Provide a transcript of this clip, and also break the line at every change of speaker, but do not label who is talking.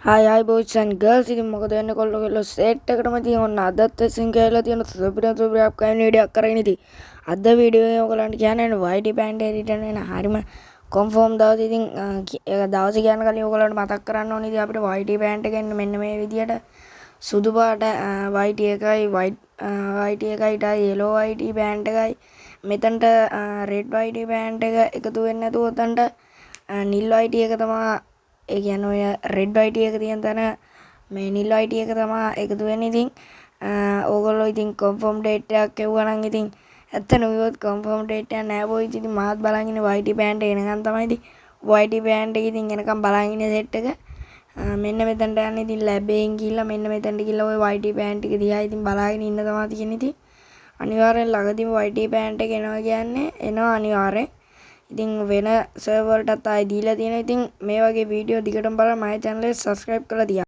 Hi boys and girls. ඉතින් මොකද වෙන්නේ කොල්ලෝ කෙල්ලෝ සෙට් එකටම ඉතින් ඔන්න අදත් ඉතින් කියලා තියෙන සුපිරියක් කයින් වීඩියෝක් කරගෙන ඉතින් අද වීඩියෝ එක ඔයගලන්ට කියන්න YT බෑන්ඩ් එක රිටර්න් වෙන හරිම කන්ෆර්ම් දවස් ඉතින් ඒක දවස් කියන්න කලින් ඔයගලන්ට මතක් කරන්න ඕනේ ඉතින් අපිට YT බෑන්ඩ් එක එන්න මෙන්න මේ විදියට සුදු පාට YT එකයි YT එකයි yellow YT බෑන්ඩ් එකයි මෙතනට red YT බෑන්ඩ් එක එකතු වෙන්නේ නැතුව උතන්ට නිල් YT එක තමයි ඒ කියන්නේ ඔය රෙඩ් YT එක තියෙන තැන මේ නිල් YT එක තමයි එකතු වෙන්නේ. ඉතින් ඕගොල්ලෝ ඉතින් කන්ෆර්ම් ඩේට් එකක් එවුවා නම් ඉතින් ඇත්තටම විවොත් කන්ෆර්ම් ඩේට් එකක් නැහැ බෝ. ඉතින් මාත් බලන් ඉන්නේ YT බෑන්ඩ් එක එනකන් තමයි. ඉතින් YT බෑන්ඩ් එක ඉතින් එනකන් බලන් ඉන්නේ සෙට් එක. මෙන්න මෙතනට යන්නේ ඉතින් ලැබ් එකෙන් ගිහිල්ලා මෙන්න මෙතනට ගිහිල්ලා ඔය YT බෑන්ඩ් එක දිහා ඉතින් බලාගෙන ඉන්න තමයි තියෙන්නේ. ඉතින් අනිවාර්යෙන් ළඟදීම YT බෑන්ඩ් එක එනවා කියන්නේ එනවා අනිවාර්යෙන්. ඉතින් වෙන සර්වර් වලටත් ආයි දීලා තියෙනවා. ඉතින් මේ වගේ වීඩියෝ දිගටම බලන්න මගේ channel එක subscribe කරලා තියන්න.